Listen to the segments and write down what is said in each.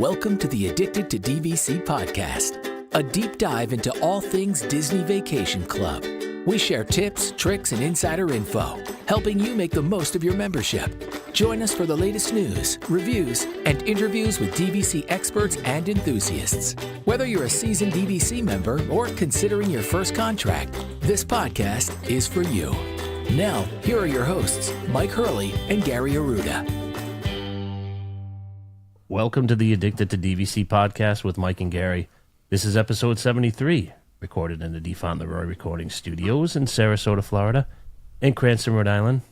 Welcome to the Addicted to DVC podcast, a deep dive into all things Disney Vacation Club. We share tips, tricks, and insider info, helping you make the most of your membership. Join us for the latest news, reviews, and interviews with DVC experts and enthusiasts. Whether you're a seasoned DVC member or considering your first contract, this podcast is for you. Now, here are your hosts, Mike Hurley and Gary Arruda. Welcome to the Addicted to DVC podcast with Mike and Gary. This is episode 73, recorded in the DeFont Leroy Recording Studios in Sarasota, Florida, and Cranston, Rhode Island.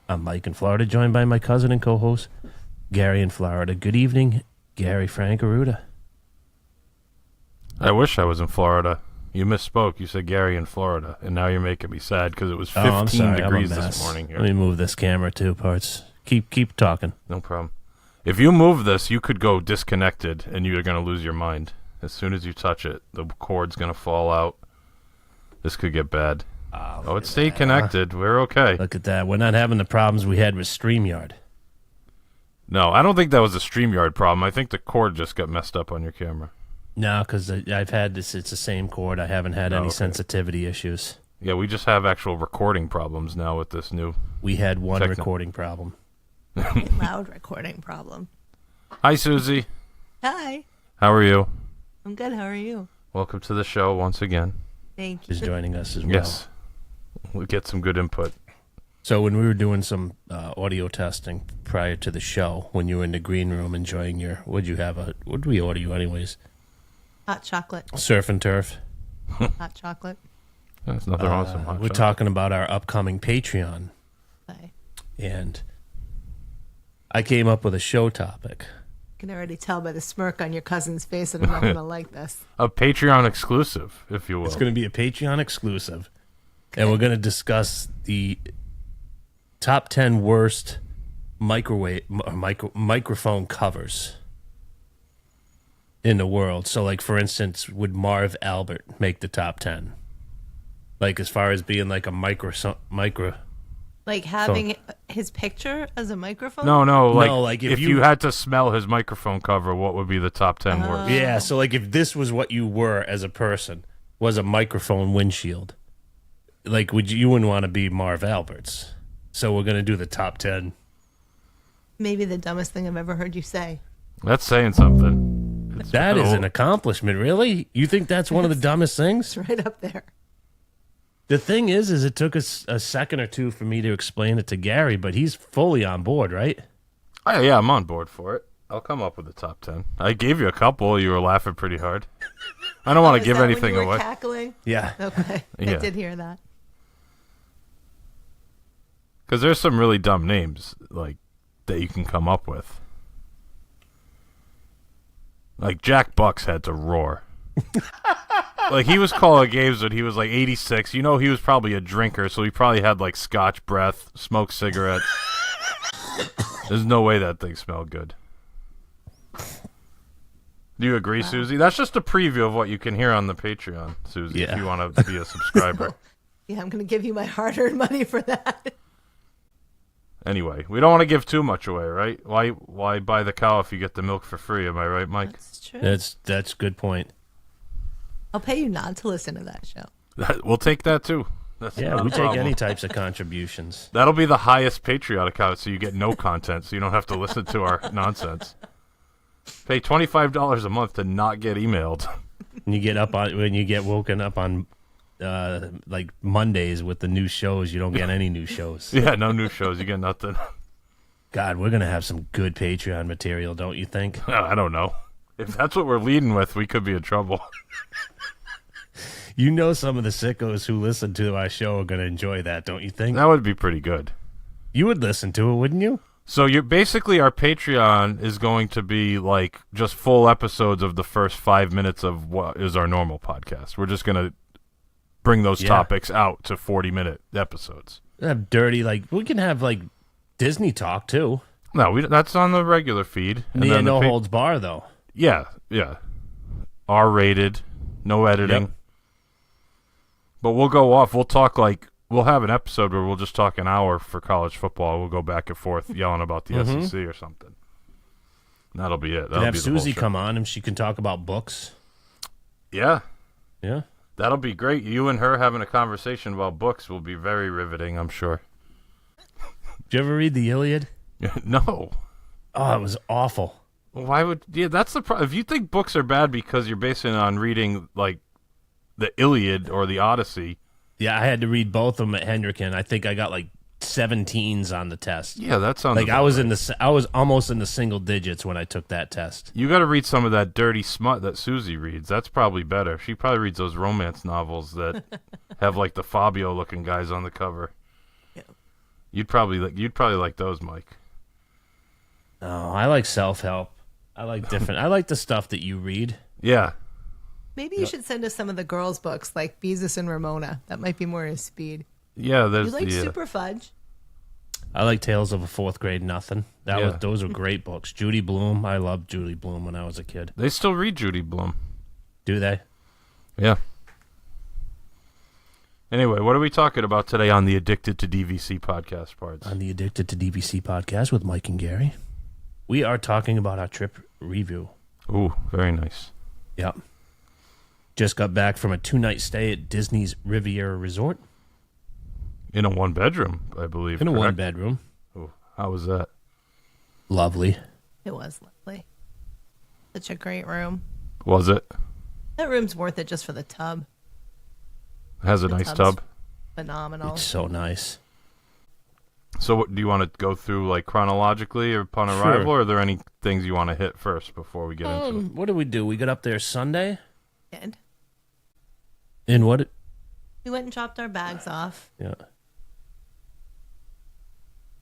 I'm Mike in Florida, joined by my cousin and co-host, Gary in Florida. Good evening, Gary Frank Arruda. I wish I was in Florida. You misspoke. You said Gary in Florida, and now you're making me sad because it was 15 degrees this morning here. Let me move this camera two parts. Keep talking. No problem. If you move this, you could go disconnected, and you're going to lose your mind. As soon as you touch it, the cord's going to fall out. This could get bad. Oh, it stayed connected. We're okay. Look at that. We're not having the problems we had with StreamYard. No, I don't think that was a StreamYard problem. I think the cord just got messed up on your camera. No, because I've had this. It's the same cord. I haven't had any sensitivity issues. Yeah, we just have actual recording problems now with this new... We had one recording problem. Loud recording problem. Hi, Suzie. Hi. How are you? I'm good. How are you? Welcome to the show once again. Thank you. Is joining us as well. Yes. We'll get some good input. So when we were doing some audio testing prior to the show, when you were in the green room enjoying your... What'd we order you anyways? Hot chocolate. Surf and turf. Hot chocolate. There's nothing wrong with some hot We're chocolate. talking about our upcoming Patreon. Bye. And I came up with a show topic. I can already tell by the smirk on your cousin's face that I'm not going to like this. A Patreon exclusive, if you will. It's going to be a Patreon exclusive. Okay. And we're going to discuss the top 10 worst microphone covers in the world. So, like, for instance, would Marv Albert make the top 10? Like, as far as being like a micro. Like having his picture as a microphone? No, like if you had to smell his microphone cover, what would be the top 10 worst? Yeah, so like if this was what you were as a person, was a microphone windshield, like you wouldn't want to be Marv Alberts. So we're going to do the top 10. Maybe the dumbest thing I've ever heard you say. That's saying something. That is an accomplishment, really? You think that's one of the dumbest things? It's right up there. The thing is it took us a second or two for me to explain it to Gary, but he's fully on board, right? Oh, yeah, I'm on board for it. I'll come up with the top 10. I gave you a couple. You were laughing pretty hard. I don't want to give anything when you were away. Cackling? Yeah. Okay. Yeah. I did hear that. Because there's some really dumb names like that you can come up with. Like Jack Bucks had to roar. Like, he was calling games when he was like 86. You know, he was probably a drinker, so he probably had like Scotch breath, smoked cigarettes. There's no way that thing smelled good. Do you agree, Suzie? That's just a preview of what you can hear on the Patreon, Suzie, if you want to be a subscriber. Yeah, I'm going to give you my hard-earned money for that. Anyway, we don't want to give too much away, right? Why buy the cow if you get the milk for free? Am I right, Mike? That's true. That's a good point. I'll pay you not to listen to that show. We'll take that, too. That's Yeah, not we a take problem. any types of contributions. That'll be the highest Patreon account, so you get no content, so you don't have to listen to our nonsense. Pay $25 a month to not get emailed. And you get when you get woken up on like Mondays with the new shows, you don't get any new shows. Yeah, no new shows. You get nothing. God, we're going to have some good Patreon material, don't you think? I don't know. If that's what we're leading with, we could be in trouble. You know some of the sickos who listen to our show are going to enjoy that, don't you think? That would be pretty good. You would listen to it, wouldn't you? So you're basically, our Patreon is going to be like just full episodes of the first 5 minutes of what is our normal podcast. We're just going to bring those topics out to 40-minute episodes. Have dirty, like, we can have like Disney talk too. No, that's on the regular feed. And Yeah, then no holds bar though. Yeah. R-rated, no editing. Yep. But we'll go off. We'll talk like, we'll have an episode where we'll just talk an hour for college football. We'll go back and forth yelling about the SEC or something. That'll be it. Can That'll have be the whole Suzie show. come on and she can talk about books. Yeah, Yeah. that'll be great. You and her having a conversation about books will be very riveting, I'm sure. Did you ever read the Iliad? No. Oh, it was awful. Why would... Yeah, that's the problem. If you think books are bad because you're basing it on reading, like, the Iliad or the Odyssey... Yeah, I had to read both of them at Hendricken. I think I got like 17s on the test. Yeah, that sounds... Like I was I was almost in the single digits when I took that test. You got to read some of that dirty smut that Suzie reads. That's probably better. She probably reads those romance novels that have like the Fabio-looking guys on the cover. Yeah. You'd probably like those, Mike. Oh, I like self-help. I like different. I like the stuff that you read. Yeah. Maybe you should send us some of the girls' books, like Beezus and Ramona. That might be more his speed. Yeah, You there's like the... Super Fudge? I like Tales of a Fourth Grade Nothing. Yeah. Those were great books. Judy Blume. I loved Judy Blume when I was a kid. They still read Judy Blume. Do they? Yeah. Anyway, what are we talking about today on the Addicted to DVC podcast parts? On the Addicted to DVC podcast with Mike and Gary, we are talking about our trip review. Ooh, very nice. Yep. Just got back from a 2-night stay at Disney's Riviera Resort. In a one-bedroom, I believe. In a correct? 1-bedroom. Ooh, how was that? Lovely. It was lovely. Such a great room. Was it? That room's worth it just for the tub. Has a The nice tub's tub. Phenomenal. It's so nice. So what, do you want to go through like chronologically or upon Sure. arrival, or are there any things you want to hit first before we get into it? What did we do? We got up there Sunday. And And what? we went and dropped our bags off. Yeah.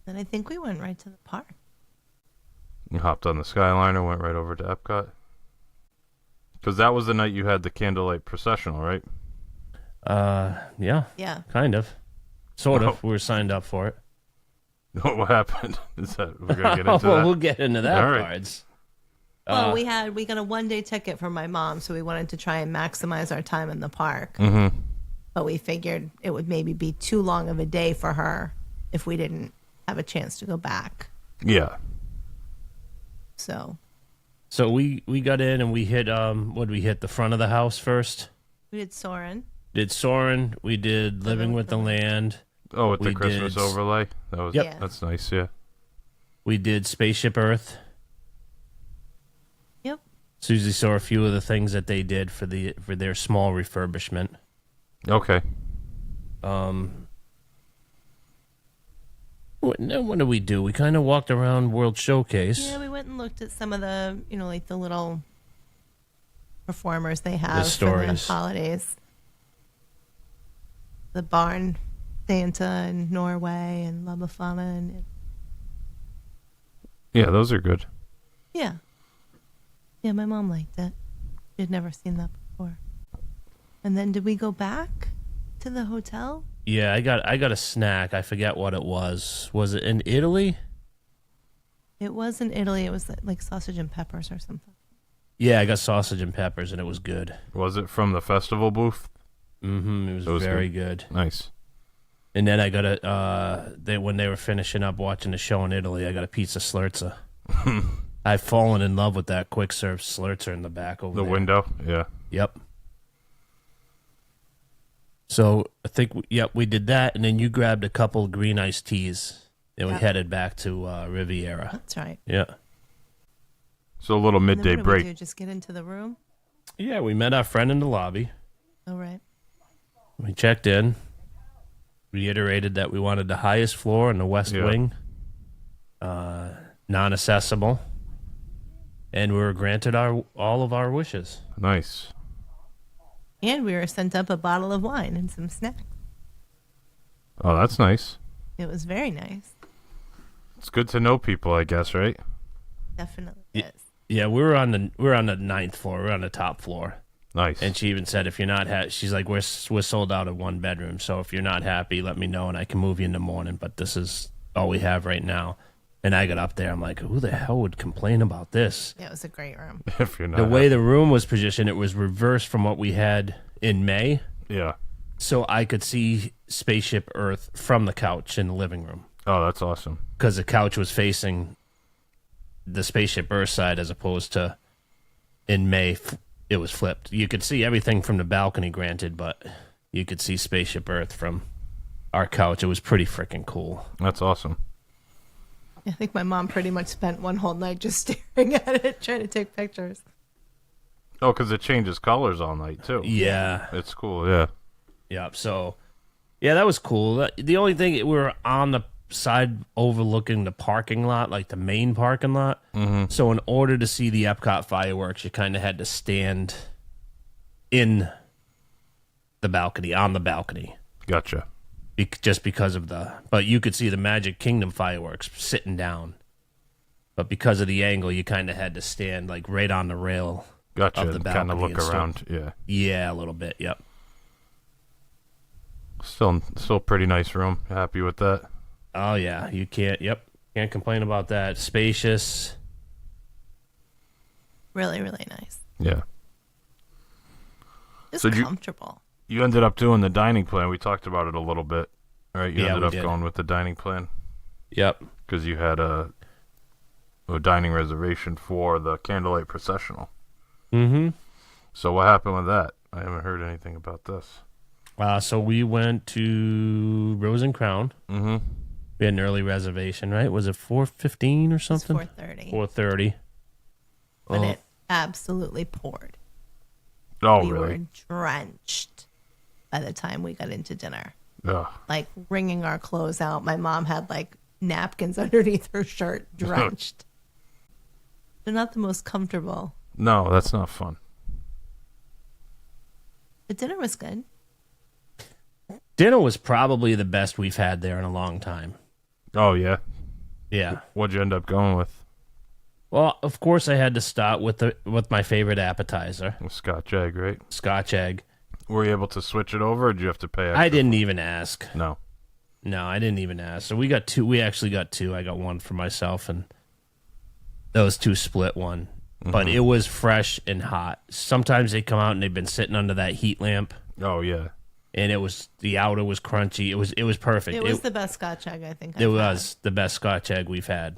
Then I think we went right to the park. You hopped on the Skyliner, went right over to Epcot. Because that was the night you had the Candlelight Processional, right? Yeah. Yeah. Kind of. Sort Wow. of. We were signed up for it. What happened? Is that we're gonna get into well, that? we'll get into that All right. parts. Well, we got a 1-day ticket from my mom, so we wanted to try and maximize our time in the park. Mm-hmm. But we figured it would maybe be too long of a day for her if we didn't have a chance to go back. Yeah. So So we got in and we hit what did we hit? The front of the house first. we did Soarin'. Did Soren. We did Living with the Land. Oh, with the We Christmas did- overlay. That was. Yep. That's nice. Yeah. We did Spaceship Earth. Yep. Susie saw a few of the things that they did for their small refurbishment. Okay. What did we do? We kind of walked around World Showcase. Yeah, we went and looked at some of the, like the little performers they have for the stories. holidays. The Barn Santa in Norway and La Befana and Yeah, those are good. yeah. Yeah, my mom liked it. She had never seen that before. And then did we go back to the hotel? Yeah, I got a snack. I forget what it was. Was it in Italy? It was in Italy. It was like sausage and peppers or something. Yeah, I got sausage and peppers, and it was good. Was it from the festival booth? Mm-hmm. It was very good. Nice. And then I got when they were finishing up watching the show in Italy, I got a pizza slurza. I've fallen in love with that quick serve slurzer in the back over The there. window. Yeah. Yep. So I think we did that, and then you grabbed a couple green iced teas, and we Yep. headed back to Riviera. That's right. Yeah. So a little And then midday what did break. we do? Just get into the room? Yeah, we met our friend in the lobby. All right. We checked in, reiterated that we wanted the highest floor in the West Yeah. Wing, non-accessible, and we were granted all of our wishes. Nice. And we were sent up a bottle of wine and some snacks. Oh, that's nice. It was very nice. It's good to know people, I guess, right? Definitely Yeah. is. Yeah, we were on the ninth floor. We were on the top floor. Nice. And she even said, if you're not she's like, we're sold out of 1 bedroom. So if you're not happy, let me know and I can move you in the morning. But this is all we have right now. And I got up there. I'm like, who the hell would complain about this? Yeah, it was a great room. if you're not The way the room was positioned, it was reversed from what we had in May. Yeah. So I could see Spaceship Earth from the couch in the living room. Oh, that's awesome. Because the couch was facing the Spaceship Earth side as opposed to in May. It was flipped. You could see everything from the balcony, granted, but you could see Spaceship Earth from our couch. It was pretty freaking cool. That's awesome. I think my mom pretty much spent one whole night just staring at it, trying to take pictures. Oh, because it changes colors all night, too. Yeah. It's cool, yeah. Yeah, so, yeah, that was cool. The only thing, we were on the side overlooking the parking lot, like the main parking lot. Mm-hmm. So in order to see the Epcot fireworks, you kind of had to stand in the balcony, on the balcony. Gotcha. Just because of but you could see the Magic Kingdom fireworks sitting down. But because of the angle, you kind of had to stand like right on the rail Gotcha. of the balcony. Kind of look around, yeah. Yeah, a little bit, yep. Still pretty nice room. Happy with that? Oh, yeah, you can't complain about that. Spacious. Really, really nice. Yeah. Just So comfortable. You ended up doing the dining plan. We talked about it a little bit, right? You Yeah, ended we up did. going with the dining plan Yep. because you had a dining reservation for the Candlelight Processional. Mm-hmm. So what happened with that? I haven't heard anything about this. So we went to Rose and Crown. Mm-hmm. We had an early reservation, right? Was it 4:15 or It's something? 4:30. 4:30. But it absolutely poured. Oh, We really? were drenched by the time we got into dinner. Ugh. Like wringing our clothes out. My mom had like napkins underneath her shirt, drenched. They're not the most comfortable. No, that's not fun. But dinner was good. Dinner was probably the best we've had there in a long time. Oh, yeah? Yeah. What'd you end up going with? Well, of course, I had to start with my favorite appetizer, Scotch egg, right? Scotch egg. Were you able to switch it over, or did you have to pay extra? I didn't even ask. No. No, I didn't even ask. So we got two. We actually got two. I got one for myself, and those two split one. But it was fresh and hot. Sometimes they come out and they've been sitting under that heat lamp, Oh, yeah. and the outer was crunchy. It was perfect. It was the best Scotch egg I think It was the best Scotch egg we've had.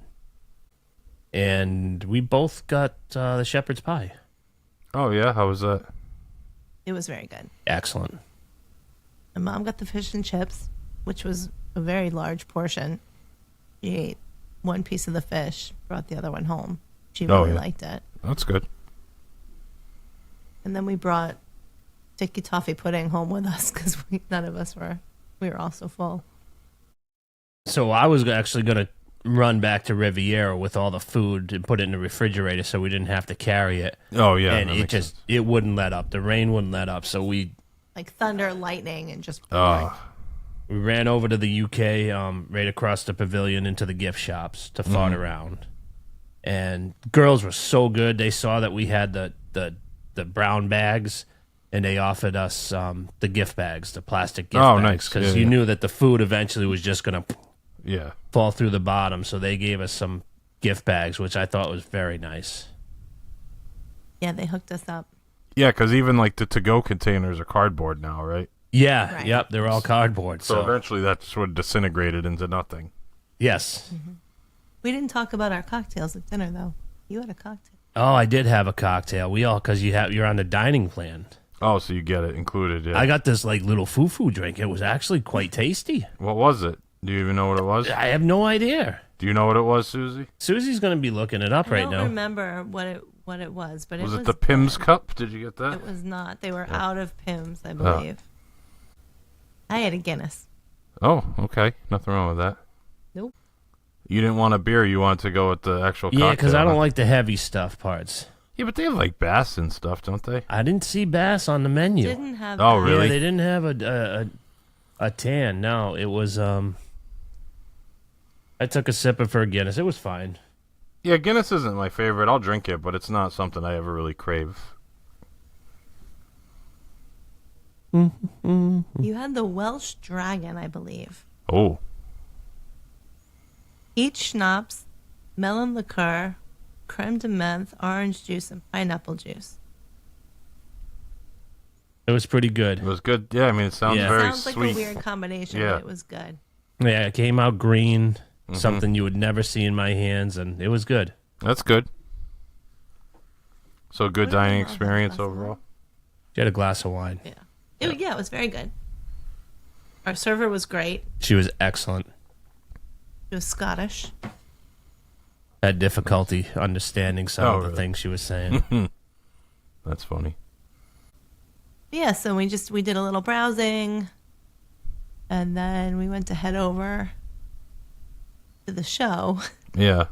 And we both got the shepherd's pie. Oh, yeah? How was that? It was very good. Excellent. My mom got the fish and chips, which was a very large portion. She ate one piece of the fish, brought the other one home. She really liked it. That's good. And then we brought sticky toffee pudding home with us because none of us we were all so full. So I was actually going to run back to Riviera with all the food and put it in the refrigerator so we didn't have to carry it. Oh, yeah. And that it makes just, sense. it wouldn't let up. The rain wouldn't let up. So we Like thunder, lightning, and just we ran over to the UK, right across the pavilion into the gift shops to fart around. And girls were so good. They saw that we had the brown bags, and they offered us the gift bags, the plastic gift bags. Nice. Because Yeah, you yeah. knew that the food eventually was just going to Yeah. fall through the bottom. So they gave us some gift bags, which I thought was very nice. yeah, they hooked us up. Yeah, because even like the to-go containers are cardboard now, right? Yeah, Right. yep, they're all cardboard. So So, eventually that just would disintegrate it into nothing. yes. We didn't talk about our cocktails at dinner though. You had a cocktail. Oh, I did have a cocktail. We all, because you're on the dining plan. Oh, so you get it included, yeah. I got this like little foo-foo drink. It was actually quite tasty. What was it? Do you even know what it was? I have no idea. Do you know what it was, Susie? Susie's going to be looking it up I right don't now. remember what it was, but Was it it was the Pim's good. cup? Did you get that? It was not. They were out of Pims, I believe. I had a Guinness. Oh, okay. Nothing wrong with that. Nope. You didn't want a beer. You wanted to go with the actual cocktail. Yeah, because I don't huh? like the heavy stuff parts. Yeah, but they have like bass and stuff, don't they? I didn't see bass on the menu. Didn't have. Oh, that. really? Yeah, they didn't have a tan. No, it was I took a sip of her Guinness. It was fine. Yeah, Guinness isn't my favorite. I'll drink it, but it's not something I ever really crave. You had the Welsh Dragon, I believe. Oh, Each schnapps, melon liqueur, creme de menthe, orange juice, and pineapple juice. It was pretty good. it was good. Yeah, I mean, it sounds Yeah. very Sounds like sweet. a weird combination, Yeah. but it was good. Yeah, it came out green, something you would never see in my hands, and it was good. That's good. So good What did dining you have? experience Glass of overall. wine? She had a glass of wine. Yeah. It was very good. Our server was great. She was excellent. She was Scottish. Had difficulty understanding some of the really? things she was saying. That's funny. Yeah, so we did a little browsing, and then we went to head over to the show. Yeah.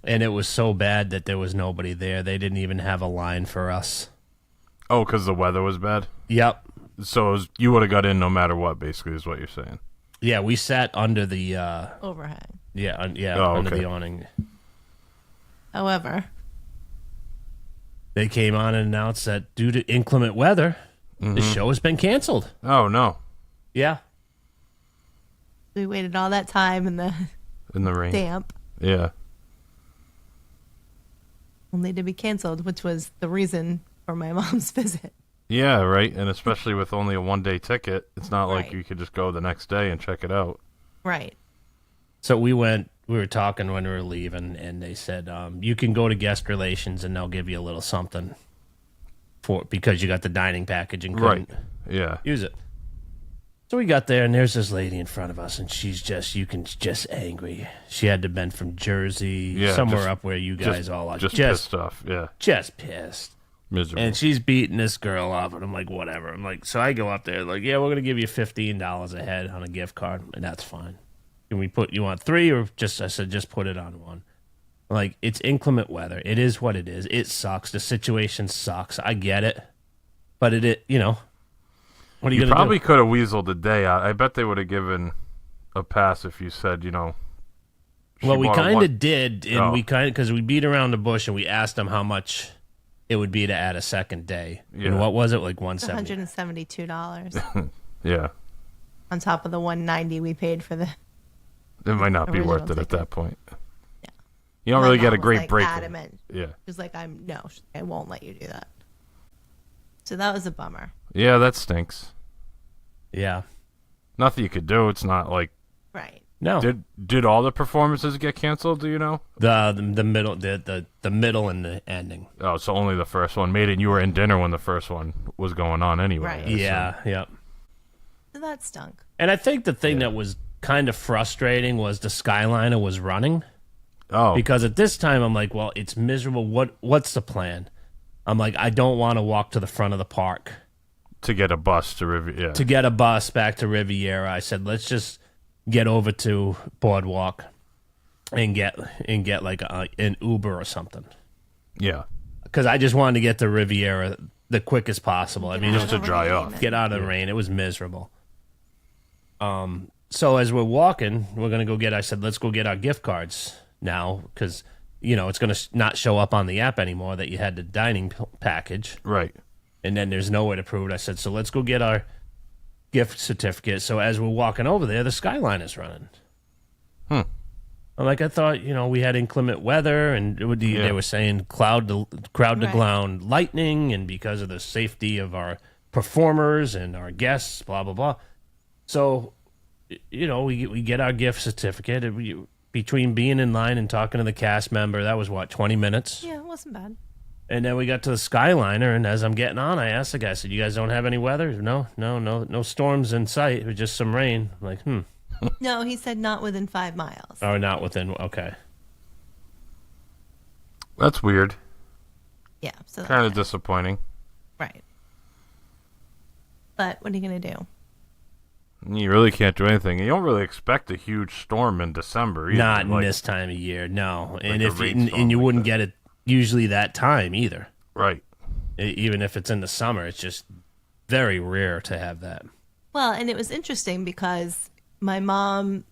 And it was so bad that there was nobody there. They didn't even have a line for us. Oh, because the weather was bad? Yep. So you would have got in no matter what, basically, is what you're saying. Yeah, we sat under the Overhang. under okay. the awning. However, They came on and announced that due to inclement weather, the show has been canceled. Oh, no. Yeah. we waited all that time in the In the rain. damp Yeah. only to be canceled, which was the reason for my mom's visit. Yeah, right. And especially with only a one-day ticket, it's not like Right. you could just go the next day and check it out. Right. So we were talking when we were leaving, and they said, you can go to guest relations and they'll give you a little something because you got the dining package and couldn't Yeah. use it. So we got there, and there's this lady in front of us, and she's just angry. She had to have been from Jersey, Yeah, somewhere just- up where you guys all are. Just pissed off. Yeah. Just pissed. Miserable. And she's beating this girl up, and I'm like, whatever. I'm like, so I go up there, like, yeah, we're going to give you $15 a head on a gift card, and that's fine. Can we you want 3 or I said, just put it on 1. Like, it's inclement weather. It is what it is. It sucks. The situation sucks. I get it. But what are you You going to do? probably could have weaseled a day out. I bet they would have given a pass if you said, she Well, we bought a kind one- of did, and Oh. because we beat around the bush, and we asked them how much it would be to add a second day. Yeah. And what was it, like $170? $172 Yeah. on top of the $190 we paid for the. It might not be Original worth it at ticket. that point. Yeah. You don't My really get mom a was, great like, break. Adamant. Yeah. She was like, I won't let you do that. So that was a bummer. Yeah, that stinks. Yeah. Nothing you could do. It's not like Right. No. did all the performances get canceled, do you know? The middle the middle and the ending. Oh, so only the first one made it, and you were in dinner when the first one was going on anyway. Right. I assume. Yeah. So that stunk. And I think the thing that was kind of frustrating was the Skyliner was running. Oh. Because at this time I'm like, well, it's miserable. What's the plan? I'm like, I don't want to walk to the front of the park to get a bus to review. Yeah. to get a bus back to Riviera. I said, let's just get over to Boardwalk and get like an Uber or something. Yeah. Because I just wanted to get to Riviera the quickest possible. I mean, Just to dry off. get out of the rain. It was miserable. So as we're walking, we're going to go I said, let's go get our gift cards now because, it's going to not show up on the app anymore that you had the dining package. Right. And then there's no way to prove it. I said, so let's go get our gift certificate. So as we're walking over there, the Skyliner's running. I'm like, I thought, we had inclement weather, and they were saying crowd to ground lightning, and because of the safety of our performers and our guests, blah, blah, blah. So, we get our gift certificate. Between being in line and talking to the cast member, that was, 20 minutes? Yeah, it wasn't bad. And then we got to the Skyliner, and as I'm getting on, I asked the guy, I said, you guys don't have any weather? No storms in sight. It was just some rain. I'm like, No, he said not within 5 miles. Oh, not within, okay. That's weird. Yeah, so Kind of disappointing. right. But what are you gonna do? You really can't do anything. You don't really expect a huge storm in December either. Not in Like- this time of year, no. And a if rainstorm and you like wouldn't that. get it usually that time either. Right. Even if it's in the summer, it's just very rare to have that. Well, and it was interesting because my mom,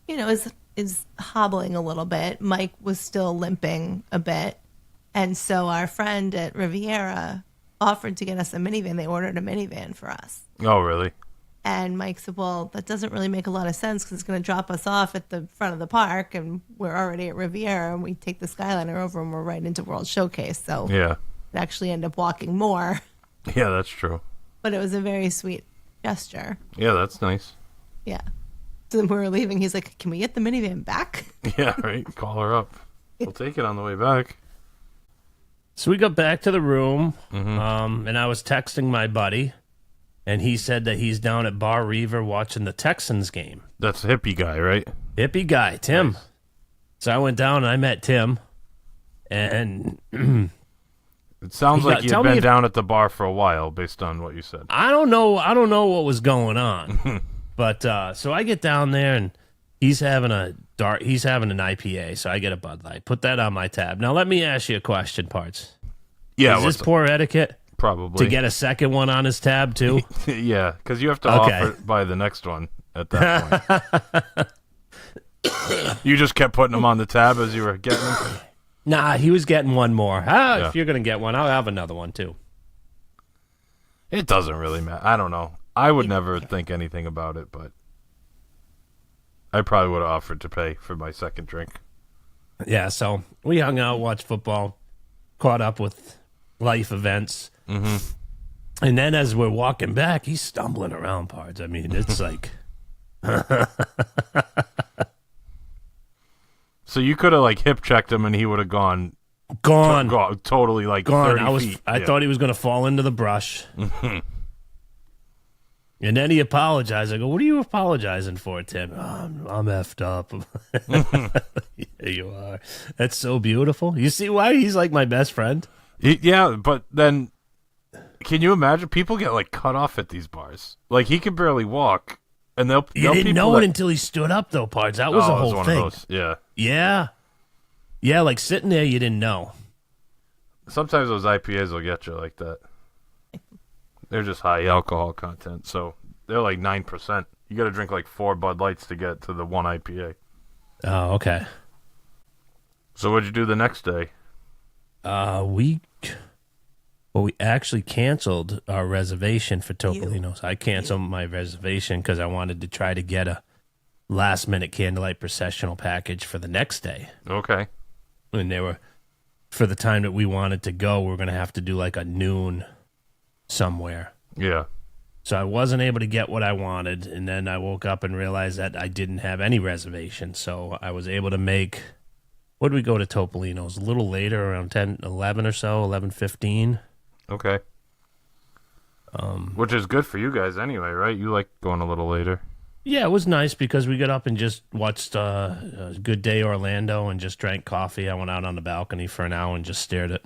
is hobbling a little bit. Mike was still limping a bit. And so our friend at Riviera offered to get us a minivan. They ordered a minivan for us. Oh, really? And Mike said, well, that doesn't really make a lot of sense because it's going to drop us off at the front of the park and we're already at Riviera and we take the Skyliner over and we're right into World Showcase. So Yeah. we actually end up walking more. Yeah, that's true. But it was a very sweet gesture. Yeah, that's nice. Yeah. So then we were leaving. He's like, can we get the minivan back? Yeah, right. Call her up. We'll take it on the way back. So we got back to the room, and I was texting my buddy, and he said that he's down at Bar Reaver watching the Texans game. That's the hippie guy, right? Hippie guy, Tim. Nice. So I went down and I met Tim, and It sounds like you've tell been me if- down at the bar for a while, based on what you said. I don't know what was going on, but so I get down there and he's having an IPA, so I get a Bud Light. Put that on my tab. Now let me ask you a question, Parts. Yeah, Is this poor etiquette probably to get a second one on his tab too? yeah, because you have to Okay. offer buy the next one at that point. You just kept putting them on the tab as you were getting them. Nah, he was getting one more. Yeah. If you're gonna get one, I'll have another one too. It doesn't really matter. I don't know. I would never think anything about it, but I probably would have offered to pay for my second drink. Yeah, so we hung out, watched football, caught up with life events. Mm-hmm. And then as we're walking back, he's stumbling around, Parts. I mean, it's like... So you could have like hip checked him, and he would have gone totally like gone. 30 feet. I thought he was going to fall into the brush. And then he apologized. I go, "What are you apologizing for, Tim?" I'm effed up. Yeah, you are. That's so beautiful. You see why he's like my best friend? Yeah, but then can you imagine people get like cut off at these bars? Like he can barely walk, and You didn't know it until he stood up, though, Pards. That was the whole one thing. Of those. Yeah. Yeah, like sitting there, you didn't know. Sometimes those IPAs will get you like that. They're just high alcohol content, so they're like 9%. You got to drink like 4 Bud Lights to get to the one IPA. Oh, okay. So what'd you do the next day? We actually canceled our reservation for Topolino's. I canceled my reservation because I wanted to try to get a last-minute Candlelight Processional package for the next day. Okay. And they were, for the time that we wanted to go, we were going to have to do like a noon somewhere. Yeah. So I wasn't able to get what I wanted, and then I woke up and realized that I didn't have any reservations. So I was able to make, what did we go to Topolino's? A little later, around 10, 11 or so, 11:15. Okay. Which is good for you guys anyway, right? You like going a little later. Yeah, it was nice because we got up and just watched Good Day Orlando and just drank coffee. I went out on the balcony for an hour and just stared at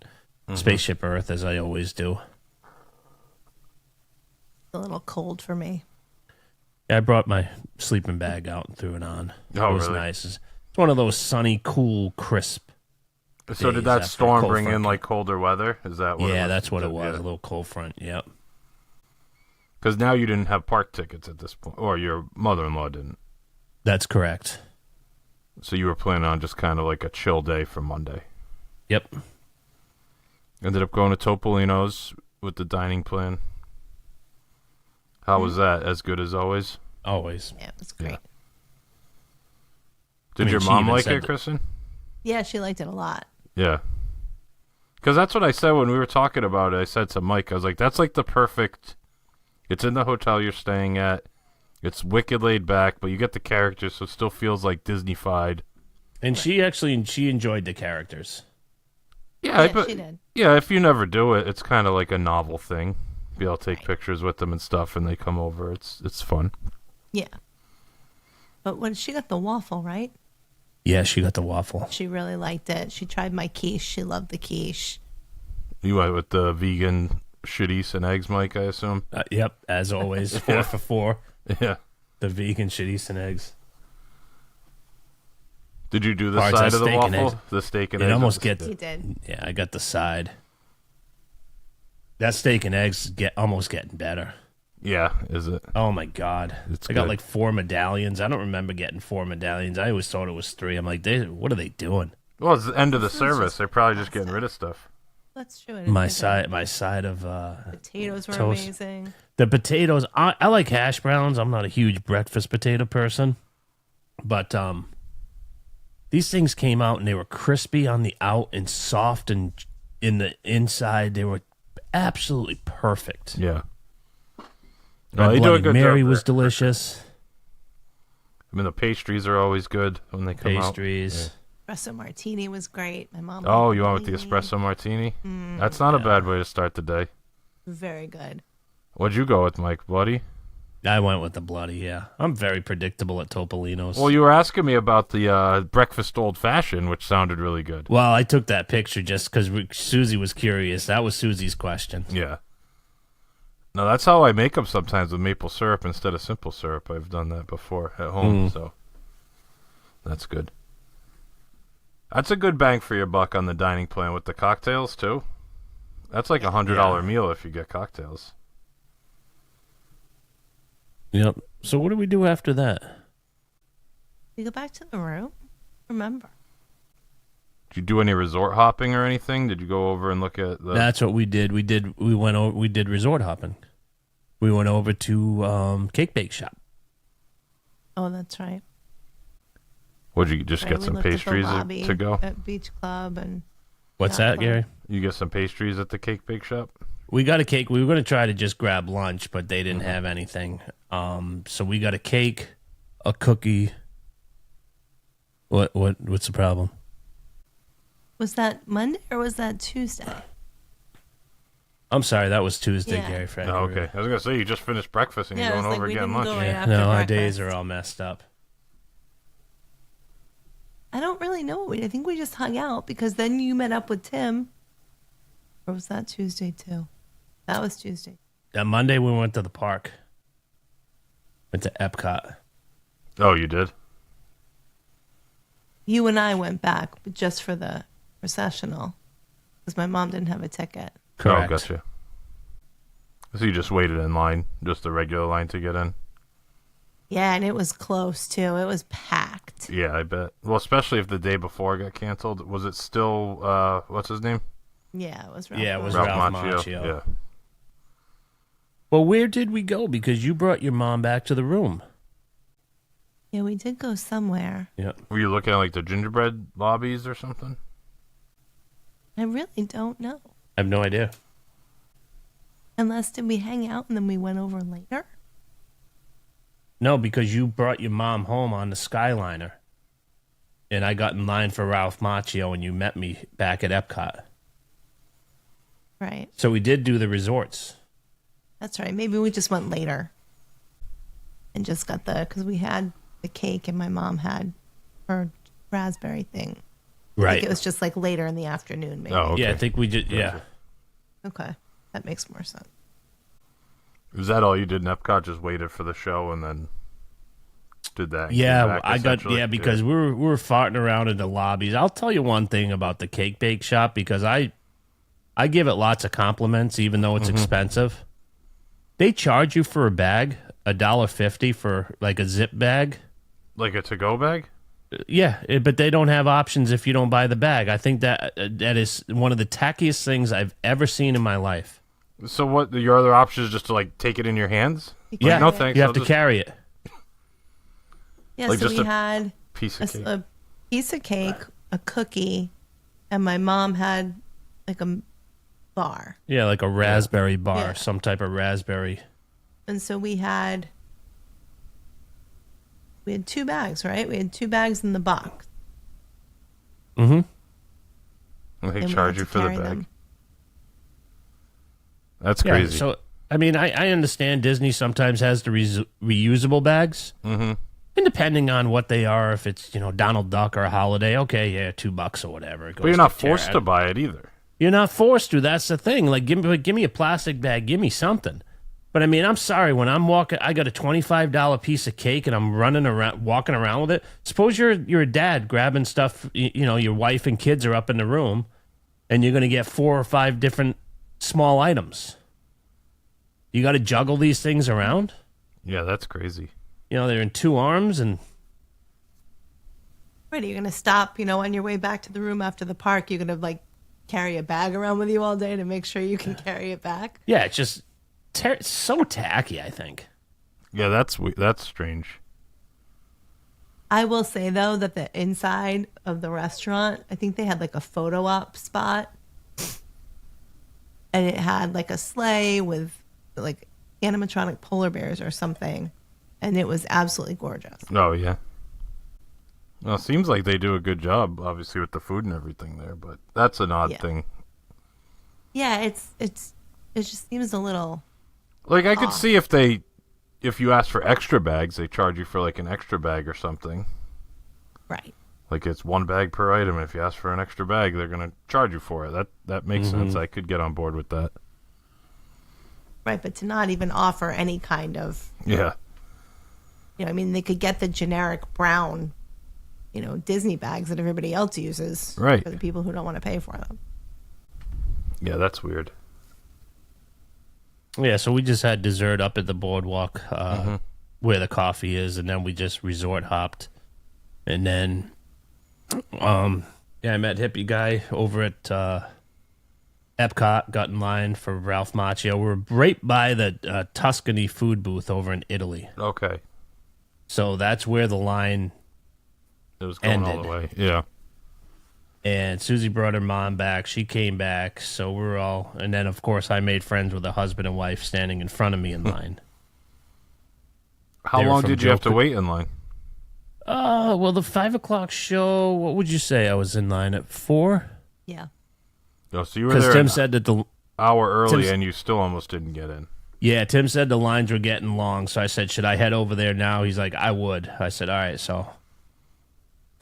Spaceship Earth, as I always do. A little cold for me. Yeah, I brought my sleeping bag out and threw it on. Oh, it was really? nice. It's one of those sunny, cool, crisp. So did days that after storm cold bring front in came. like colder weather? Is that what it was? Yeah, that's what it was. Yeah. A little cold front. Yep. Because now you didn't have park tickets at this point, or your mother-in-law didn't. That's correct. So you were planning on just kind of like a chill day for Monday. Yep. Ended up going to Topolino's with the dining plan. How was that? As good as always? Always. Yeah, it was great. Yeah. Did I mean, your she mom even like said it, that- Kristen? Yeah, she liked it a lot. Yeah. Because that's what I said when we were talking about it. I said to Mike, I was like, that's like the perfect... It's in the hotel you're staying at. It's wicked laid back, but you get the characters, so it still feels like Disney-fied. And she enjoyed the characters. Yeah, Yeah, but, she did. yeah, if you never do it, it's kind of like a novel thing. Be able to take pictures with them and stuff, and they come over. It's fun. Yeah. But when she got the waffle, right? Yeah, she got the waffle. She really liked it. She tried my quiche. She loved the quiche. You went with the vegan shitties and eggs, Mike, I assume? Yep, as always, 4 for 4. Yeah. The vegan shitties and eggs. Did you do the Parts side of of the steak and waffle? eggs. The steak and It eggs? almost gets... He did. Yeah, I got the side. That steak and eggs almost getting better. Yeah, is it? Oh my God! It's I got good. like 4 medallions. I don't remember getting 4 medallions. I always thought it was 3. I'm like, what are they doing? Well, it's the end of the Sounds service. just They're probably just getting rid of stuff. That's true. My side of Potatoes were toast. amazing. the potatoes. I like hash browns. I'm not a huge breakfast potato person, but these things came out and they were crispy on the out and soft and in the inside. They were absolutely perfect. Yeah. My They do a Bloody good Mary job was there. delicious. I mean, the pastries are always good when they come Pastries. espresso martini was great. My mom. Oh, liked you went with the me. espresso martini? That's not a bad way to start the day. Very good. What'd you go with, Mike, buddy? I went with the bloody, yeah. I'm very predictable at Topolino's. Well, you were asking me about the breakfast old-fashioned, which sounded really good. Well, I took that picture just because Suzie was curious. That was Susie's question. Yeah. No, that's how I make them sometimes with maple syrup instead of simple syrup. I've done that before at home, so that's good. That's a good bang for your buck on the dining plan with the cocktails, too. That's like $100 meal if you get cocktails. Yep. So what do we do after that? We go back to the room. Remember. Did you do any resort hopping or anything? Did you go over and look at the... That's what we did. We did resort hopping. We went over to Cake Bake Shop. Oh, that's right. Would you just get We some looked at the pastries lobby to go? at Beach Club and. What's Yeah, that, fun. Gary? You get some pastries at the cake bake shop? We got a cake. We were going to try to just grab lunch, but they didn't have anything. So we got a cake, a cookie. What's the problem? Was that Monday or was that Tuesday? I'm sorry, that was Tuesday, Yeah. Gary Frank. Oh, okay. I was going to say, you just finished breakfast and Yeah, you're I was going like, over we again didn't lunch. go right Yeah, after no, our breakfast. days are all messed up. I don't really know. I think we just hung out because then you met up with Tim. Or was that Tuesday too? That was Tuesday. That Monday we went to the park. Went to EPCOT. Oh, you did? You and I went back, but just for the processional. Because my mom didn't have a ticket. Correct. Oh, gotcha. So you just waited in line, just the regular line to get in? Yeah, and it was close too. It was packed. Yeah, I bet. Well, especially if the day before got canceled. Was it still, what's his name? Yeah, it was Ralph. Yeah, it was Macchio. Ralph Macchio. Yeah. Well, where did we go? Because you brought your mom back to the room. Yeah, we did go somewhere. Yeah. Were you looking at like the gingerbread lobbies or something? I really don't know. I have no idea. Unless did we hang out and then we went over later? No, because you brought your mom home on the Skyliner. And I got in line for Ralph Macchio and you met me back at EPCOT. Right. So we did do the resorts. That's right. Maybe we just went later. And just got because we had the cake and my mom had her raspberry thing. I Right. think it was just like later in the afternoon, maybe. Oh, okay. Yeah, I think we did. Yeah. Okay. That makes more sense. Was that all you did in Epcot? Just waited for the show and then did that? and came Yeah, back, I got essentially? because we were farting around in the lobbies. I'll tell you one thing about the Cake Bake Shop because I give it lots of compliments, even though it's expensive. They charge you for a bag $1.50 for like a zip bag. Like a to-go bag? Yeah, but they don't have options if you don't buy the bag. I think that is one of the tackiest things I've ever seen in my life. So what? Your other option is just to like take it in your hands? Yeah, no thanks. you I'll have to just- carry it. Yeah, Like so just we a had Piece of cake. a piece of cake, a cookie, and my mom had like a bar. Yeah, like a raspberry bar, Yeah. some type of raspberry. And so we had 2 bags, right? We had 2 bags in the box. Mm-hmm. And they and we charge had you to for the carry bag. them. That's Yeah, crazy. so, I mean, I understand Disney sometimes has the reusable bags. Mm-hmm. And depending on what they are, if it's, Donald Duck or a holiday, okay, yeah, $2 or whatever. It But you're goes not to forced to charity. buy it either. You're not forced to. That's the thing. Like, give me a plastic bag. Give me something. But I mean, I'm sorry. When I'm walking, I got a $25 piece of cake, and I'm walking around with it. Suppose you're a dad grabbing stuff. Your wife and kids are up in the room, and you're going to get 4 or 5 different small items. You got to juggle these things around. Yeah, that's crazy. They're in 2 arms, and Right, you're gonna stop, on your way back to the room after the park. You're gonna like carry a bag around with you all day to make sure you can carry it back. yeah, it's just so tacky. I think. Yeah, that's strange. I will say though that the inside of the restaurant, I think they had like a photo op spot, and it had like a sleigh with like animatronic polar bears or something, and it was absolutely gorgeous. Oh yeah. Well, it seems like they do a good job, obviously, with the food and everything there, but that's an odd thing. Yeah, it just seems a little Like, I could off. see if you ask for extra bags, they charge you for, like, an extra bag or something. Right. Like, it's 1 bag per item. If you ask for an extra bag, they're going to charge you for it. That makes sense. I could get on board with that. Right, but to not even offer any kind of, Yeah. I mean, they could get the generic brown, Disney bags that everybody else uses Right. for the people who don't want to pay for them. Yeah, that's weird. Yeah, so we just had dessert up at the boardwalk where the coffee is, and then we just resort hopped. And then, I met Hippie Guy over at EPCOT, got in line for Ralph Macchio. We're right by the Tuscany food booth over in Italy. Okay. So that's where the line It was going all ended. the way. Yeah. And Suzie brought her mom back. She came back. So we're all... And then, of course, I made friends with a husband and wife standing in front of me in line. How They were long from did you have to Joe- wait in line? Well, the 5 o'clock show, what would you say? I was in line at 4? Yeah. Oh, so you were Because there Tim an said that the... hour early Tim's- and you still almost didn't get in. Yeah, Tim said the lines were getting long, so I said, should I head over there now? He's like, I would. I said, all right, so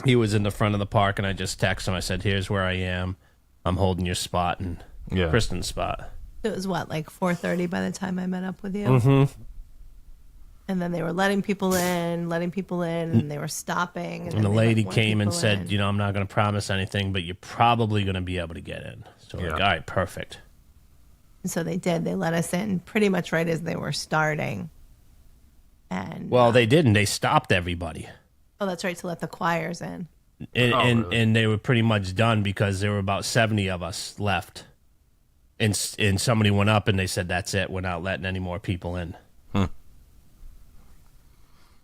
he was in the front of the park, and I just texted him. I said, here's where I am. I'm holding your spot and Yeah. Kristen's spot. It was what, like 4:30 by the time I met up with you? Mm-hmm. And then they were letting people in, and they were stopping. And then the they lady let more came and people said, in. I'm not going to promise anything, but you're probably going to be able to get in. So we're like, Yeah. all right, perfect. And so they did. They let us in pretty much right as they were starting. And Well, they didn't. They stopped everybody. oh, that's right, to let the choirs in. Really? And they were pretty much done because there were about 70 of us left. And somebody went up and they said, that's it. We're not letting any more people in.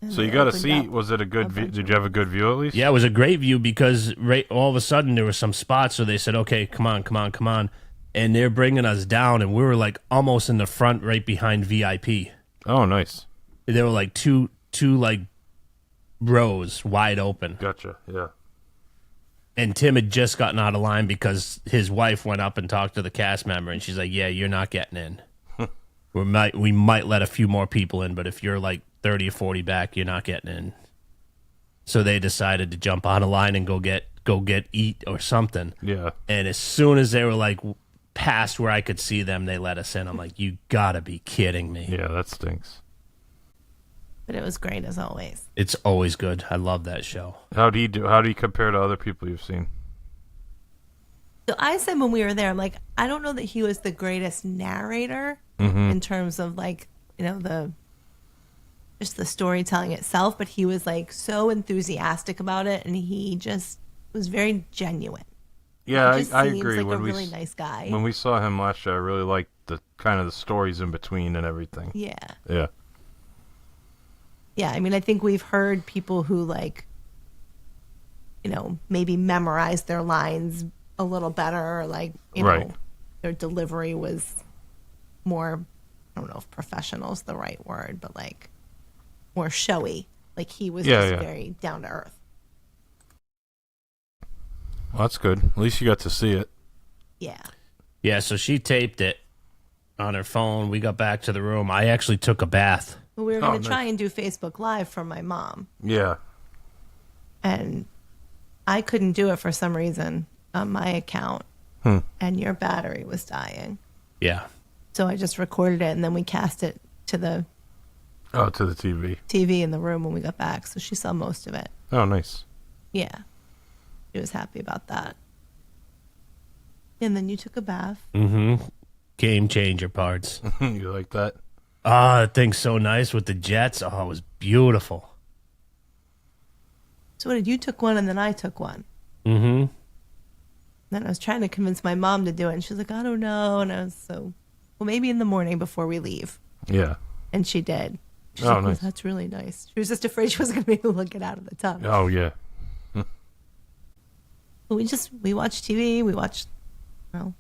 And So you they got a opened seat. up. Was it a good view? Did you have a good view at least? Yeah, it was a great view because all of a sudden there were some spots. So they said, okay, come on. And they're bringing us down. And we were like almost in the front right behind VIP. Oh, nice. There were like two like rows wide open. Gotcha. Yeah. And Tim had just gotten out of line because his wife went up and talked to the cast member. And she's like, yeah, you're not getting in. we might let a few more people in, but if you're like 30 or 40 back, you're not getting in. So they decided to jump on a line and go get eat or something. Yeah. And as soon as they were like past where I could see them, they let us in. I'm like, you gotta be kidding me. Yeah, that stinks. But it was great as always. It's always good. I love that show. How'd he do? How do you compare to other people you've seen? So I said when we were there, like, I don't know that he was the greatest narrator in terms of like, just the storytelling itself, but he was like so enthusiastic about it, and he just was very genuine. Yeah, He just I seems agree. like When a we really nice guy. when we saw him last year, I really liked the kind of the stories in between and everything. Yeah. Yeah. Yeah, I mean, I think we've heard people who like, maybe memorize their lines a little better, or like, Right. their delivery was more, I don't know if professional is the right word, but like more showy. Like he was just very down to earth. Well, that's good. At least you got to see it. Yeah. Yeah, so she taped it on her phone. We got back to the room. I actually took a bath. But we were going nice. to try and do Facebook Live from my mom, Yeah. and I couldn't do it for some reason on my account, and your battery was dying. Yeah. So I just recorded it, and then we cast it to the Oh, to the TV. TV in the room when we got back. So she saw most of it. Oh, nice. Yeah. She was happy about that. And then you took a bath. Mm-hmm. Game changer parts. You like that? Ah, that thing's so nice with the jets. Oh, it was beautiful. So what did you took one and then I took one? Mm-hmm. Then I was trying to convince my mom to do it, and she was like, I don't know. And I was well, maybe in the morning before we leave. Yeah. And she did. She's Oh, like, nice. that's really nice. She was just afraid she wasn't going to be able to get out of the tub. Oh, yeah. But we watched TV. We watched, some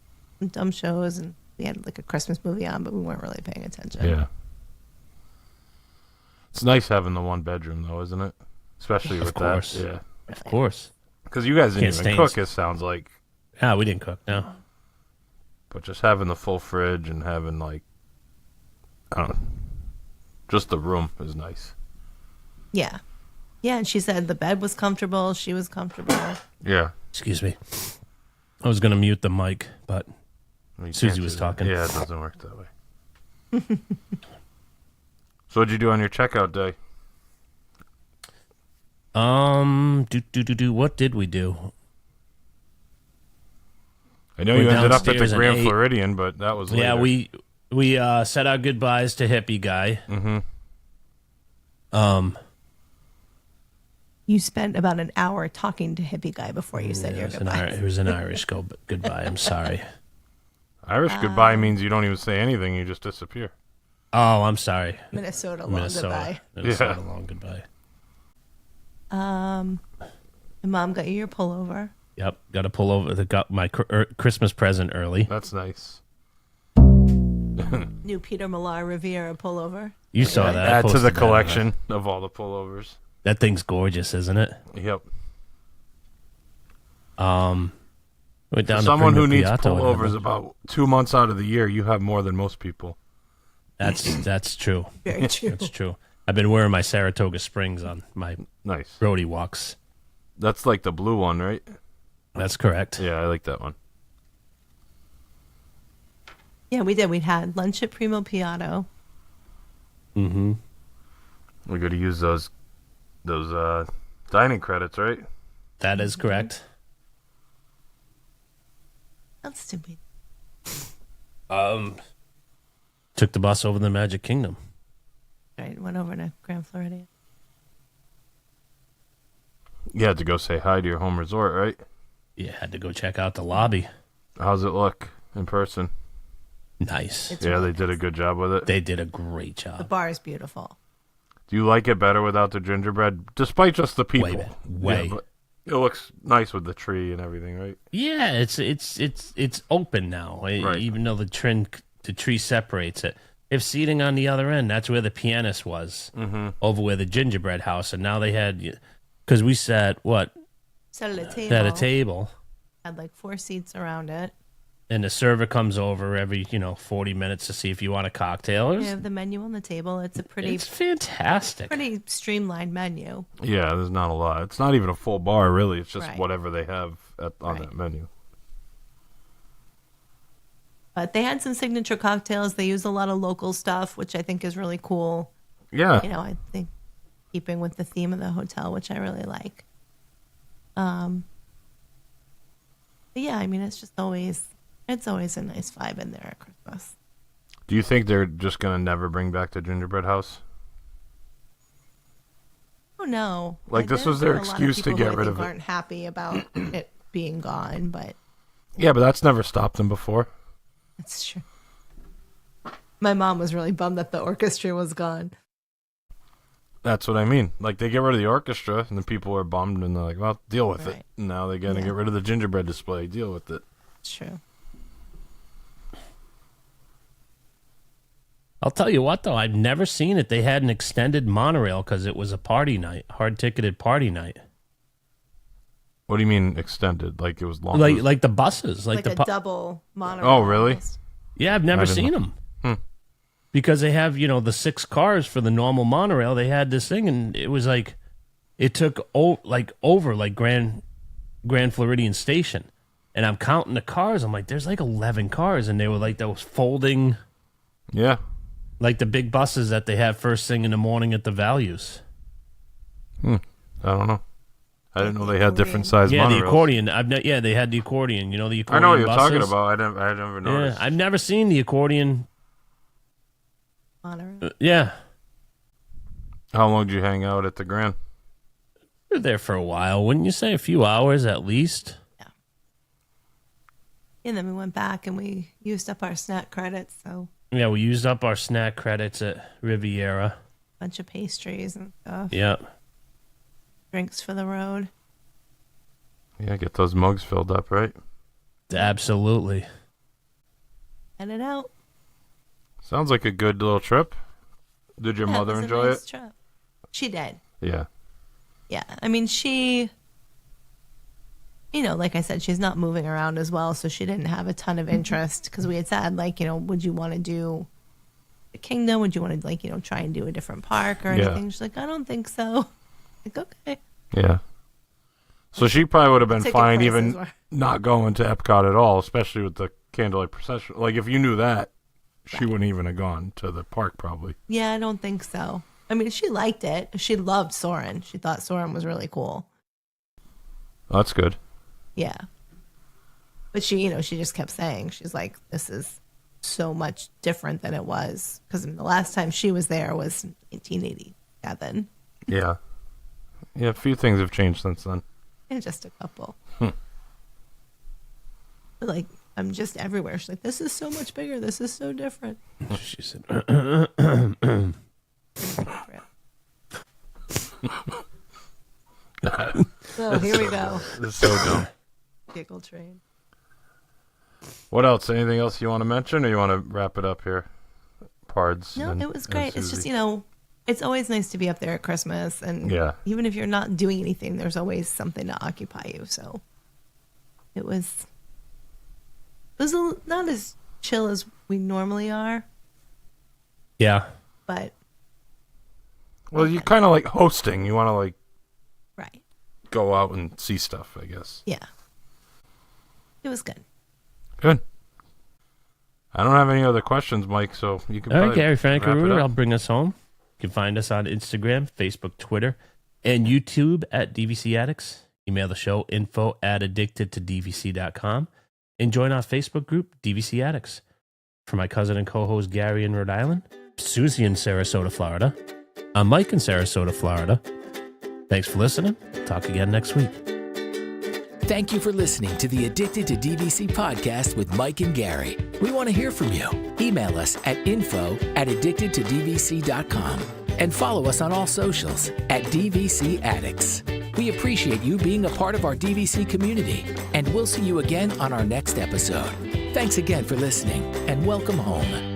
dumb shows, and we had like a Christmas movie on, but we weren't really paying attention. Yeah. It's nice having the one bedroom, though, isn't it? Especially Of with course. that. Yeah. Of course. Because you guys didn't Can't even stay cook, in- it sounds like. Ah, we didn't cook, no. But just having the full fridge and having, like, I don't know, just the room is nice. Yeah. Yeah, and she said the bed was comfortable. She was comfortable. Yeah. Excuse me. I was going to mute the mic, but You Suzie can't was do that. talking. Yeah, it doesn't work that way. So what'd you do on your checkout day? What did we do? I know We're you ended up at the downstairs and Grand ate. Floridian, but that was later. Yeah, we said our goodbyes to Hippie Guy. Mm-hmm. You spent about an hour talking to Hippie Guy before you said your goodbyes. It was an Irish goodbye. I'm sorry. Irish goodbye means you don't even say anything, you just disappear. Oh, I'm sorry. Minnesota long goodbye. Minnesota Yeah. long goodbye. And Mom got you your pullover. Yep, got to pull over. Got my Christmas present early. That's nice. New Peter Millar Riviera pullover. You saw that. I Add to posted the that. collection of all the pullovers. That thing's gorgeous, isn't it? Yep. Went down For to someone who Prima needs Piatto and had pullovers them. about 2 months out of the year, you have more than most people. That's true. Very true. That's true. I've been wearing my Saratoga Springs on my Nice. roadie walks. That's like the blue one, right? That's correct. Yeah, I like that one. Yeah, we did. We had lunch at Primo Piatto. Mm-hmm. We got to use those dining credits, right? That is correct. That's stupid. Took the bus over to the Magic Kingdom. Right, went over to Grand Floridian. You had to go say hi to your home resort, right? Yeah, had to go check out the lobby. How's it look in person? Nice. It's Yeah, really they did a good job with it. They did a great The job. bar is beautiful. Do you like it better without the gingerbread, despite just the people? Way. Yeah, but it looks nice with the tree and everything, right? Yeah, it's open now. Right. Even though the tree separates it. If seating on the other end, that's where the pianist was, over where the gingerbread house, and now they had, because we sat Sat at a table. at a table, Had like 4 seats around it. and the server comes over every 40 minutes to see if you want a cocktail. We have the menu on the table. It's a It's fantastic. pretty streamlined menu. Yeah, there's not a lot. It's not even a full bar, really. It's just Right. whatever they have on Right. that menu. But they had some signature cocktails. They use a lot of local stuff, which I think is really cool. Yeah. I think keeping with the theme of the hotel, which I really like. But yeah, I mean, it's always a nice vibe in there at Christmas. Do you think they're just going to never bring back the gingerbread house? Oh no! Like, this was their excuse to get rid of it. Aren't happy about it being gone, but Yeah, but that's never stopped them before. it's true. My mom was really bummed that the orchestra was gone. That's what I mean. Like, they get rid of the orchestra, and the people are bummed, and they're like, well, deal with it. Right. And now they're going to Yeah. get rid of the gingerbread display. Deal with it. It's true. I'll tell you what, though, I've never seen it. They had an extended monorail because it was a party night, hard-ticketed party night. What do you mean extended? Like, it was long? Like the buses. Like the a double monorail. Oh, really? almost. Yeah, I've never I didn't seen know. them. Hmm. Because they have, the 6 cars for the normal monorail. They had this thing, and it was like, it took over Grand Floridian Station. And I'm counting the cars. I'm like, there's like 11 cars. And they were like those folding, Yeah. like the big buses that they have first thing in the morning at the Values. I don't know. I didn't know they had different size Yeah, monorails. the accordion. They had the accordion. The accordion I know what you're buses. talking about. I never Yeah, noticed. I've never seen the accordion. Monorail. Yeah, How long did you hang out at the Grand? we were there for a while. Wouldn't you say a few hours at least? And then we went back and we used up our snack credits, so Yeah, we used up our snack credits at Riviera. a bunch of pastries and stuff. Yeah. Drinks for the road. Yeah, get those mugs filled up, right? Absolutely. Headed out. Sounds like a good little trip. Did your Yeah, mother was a enjoy nice it? trip. She did. Yeah. Yeah. I mean, she like I said, she's not moving around as well, so she didn't have a ton of interest because we had said, like, would you want to do the Kingdom? Would you want to, like, try and do a different park or anything? She's like, I don't think so. Like, okay. Yeah. So she probably would have been Ticket fine prices even were- not going to Epcot at all, especially with the Candlelight Processional. Like, if you knew that, she wouldn't even have gone to the park probably. Yeah, I don't think so. I mean, she liked it. She loved Soarin'. She thought Soarin' was really cool. Oh, that's good. Yeah. But she, she just kept saying, she's like, this is so much different than it was. Because the last time she was there was 1987. Yeah. Yeah, a few things have changed since then. And just a couple. But, like, I'm just everywhere. She's like, this is so much bigger. This is so different. She said, So here we go. This is so dumb. Giggle train. What else? Anything else you want to mention, or you want to wrap it up here? Pards. No, it was great. It's just, it's always nice to be up there at Christmas. And even if you're not doing anything, there's always something to occupy you. So it was not as chill as we normally are, yeah. but. Well, you kind of like hosting. You want to, like, Right. go out and see stuff, I guess. Yeah. It was good. Good. I don't have any other questions, Mike, so you can All right, probably Gary wrap it Frankerud, up. I'll bring us home. You can find us on Instagram, Facebook, Twitter, and YouTube at DVC Addicts. Email the show info@addictedtodvc.com and join our Facebook group, DVC Addicts. For my cousin and co-host Gary in Rhode Island, Suzie in Sarasota, Florida, I'm Mike in Sarasota, Florida. Thanks for listening. Talk again next week. Thank you for listening to the Addicted to DVC podcast with Mike and Gary. We want to hear from you. Email us at info@addictedtodvc.com and follow us on all socials at DVC Addicts. We appreciate you being a part of our DVC community, and we'll see you again on our next episode. Thanks again for listening, and welcome home.